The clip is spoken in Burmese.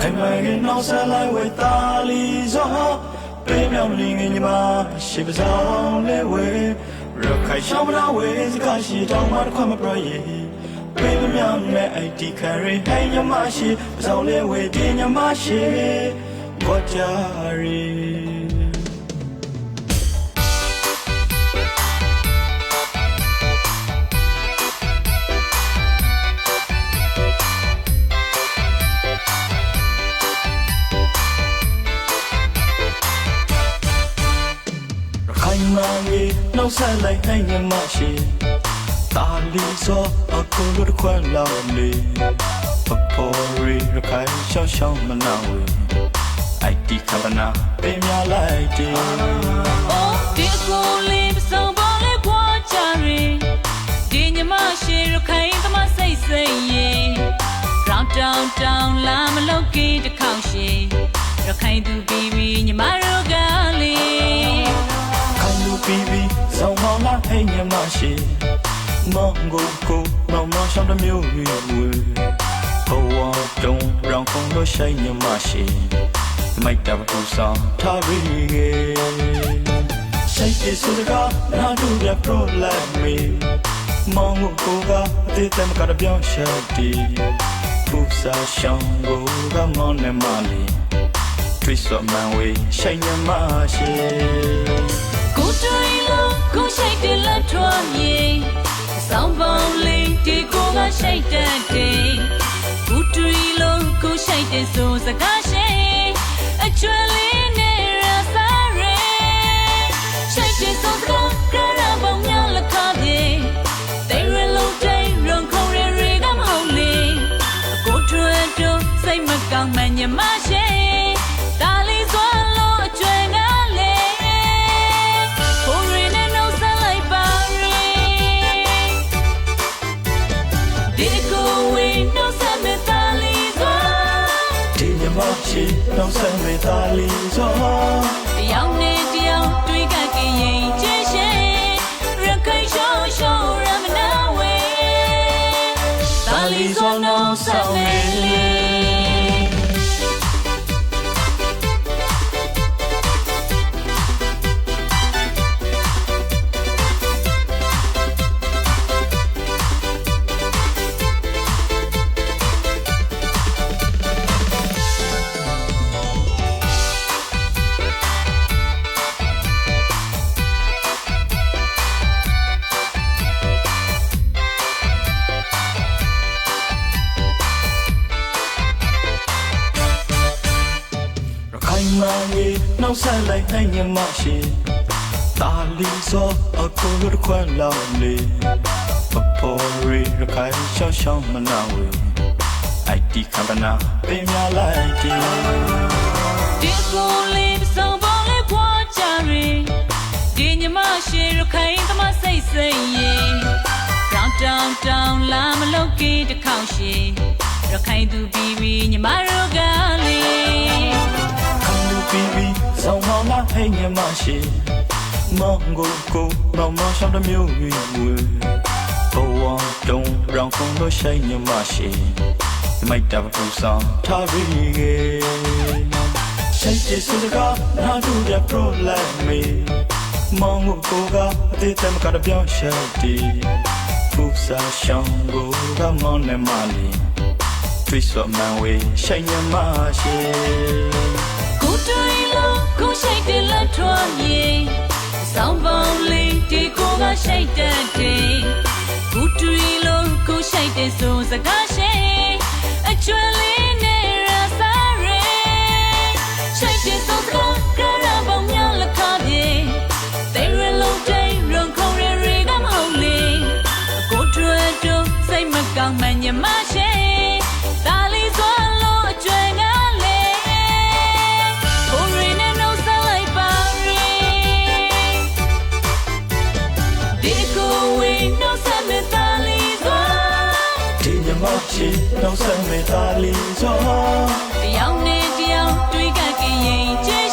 ခိုင်မာရင်နောက်ဆက်လိုက်ဝေတာလီစောပေးမြောင်နေငင်ညီမရှိပစောင်းလေးဝေရခိုင်ရှောင်းမနာဝေစကားရှိတောင်းမှတစ်ခွမပြရေပေးမမြောင်နဲ့အိုက်တီခရီဟဲ့ညီမရှိပစောင်းလေးဝေဒီညီမရှိဘောကြရီနောက်ဆက်လိုက်နိုင်ရမရှိတာလီစောအခုလိုခွန်းလောက်လေပပေါ်ရီရခိုင်ရှောင်းရှောင်းမနာဝေအိုက်တီကဗနာပေးမြလိုက်တယ်အိုးဒီကိုလေးပစုံပေါ်လေးပွားကြရီဒီညမရှိရခိုင်သမစိတ်စိတ်ရေရောင်းတောင်းလာမလုပ်ကင်းတစ်ခေါက်ရှိရခိုင်သူပြီးပြီးညမတို့ကလေး比比上网啦黑年马戏，芒果果毛毛上的苗语味，后往中让风都晒年马戏，没得不上他比个，谁的说的个那都别 pro 来没，芒果果个对咱们家的表现的，菩萨香果个毛年马里，追索漫威晒年马戏。ကိုတွေ့လို့ကိုရှိတ်တယ်လက်ထွားမြေစောင်းပေါင်းလေးဒီကိုကရှိတ်တတ်တယ်ကိုတွေ့လို့ကိုရှိတ်တယ်ဆိုစကားရှိအကျွမ်းလေးနဲ့ရစားရဲရှိတ်တယ်ဆိုစကားကရပေါင်းများလက်ခါပြေတေရလုံးတိတ်ရုံခုံရရီကမဟုတ်လေကိုတွေ့တော့စိတ်မကောင်းမှညမရှိဒါလေးစွာလို့အကျွမ်းကရှိတော့ဆမ်းမေတာလီစောတယောက်နဲ့တယောက်တွေးကကရင်ချစ်ရှင်ရခိုင်ရှောင်းရှောင်းရမနာဝေတာလီစောနော်ဆမ်းမေလီနောက်ဆက်လိုက်နိုင်ရမရှိတာလီစောအခုလိုခွန်းလောက်လေပပေါ်ရီရခိုင်ရှောင်းရှောင်းမနာဝေအိုက်တီကဗနာပေးမြလိုက်တယ်ဒီကိုလေးစုံပေါ်လေးပွားကြရီဒီညမရှိရခိုင်သမစိတ်စိတ်ရေရောင်းတောင်းလာမလုပ်ကင်းတစ်ခေါက်ရှိရခိုင်သူပြီးပြီးညမတို့ကလေး比比上网啦黑年马戏，芒果果毛毛上的苗语味，后往中让风都晒年马戏，没得不上他比个，谁的说的个那都别 pro 来没，芒果果个对咱们家的表现的，菩萨香果个毛年马里，追索漫威晒年马戏。ကိုတွေ့လို့ကိုရှိတ်တယ်လက်ထွားမြေစောင်းပေါင်းလေးဒီကိုကရှိတ်တတ်တယ်ကိုတွေ့လို့ကိုရှိတ်တယ်ဆိုစကားရှိအကျွမ်းလေးနဲ့ရစားရဲရှိတ်တယ်ဆိုစကားကရပေါင်းများလက်ခါပြေတေရလုံးတိတ်ရုံခုံရရီကမဟုတ်လေကိုတွေ့တော့စိတ်မကောင်းမှညမရှိဒါလေးစွာလို့အကျွမ်းကမရှိတော့ဆမ်းမေတာလီစောတယောက်နဲ့တယောက်တွေးကကရင်ချစ်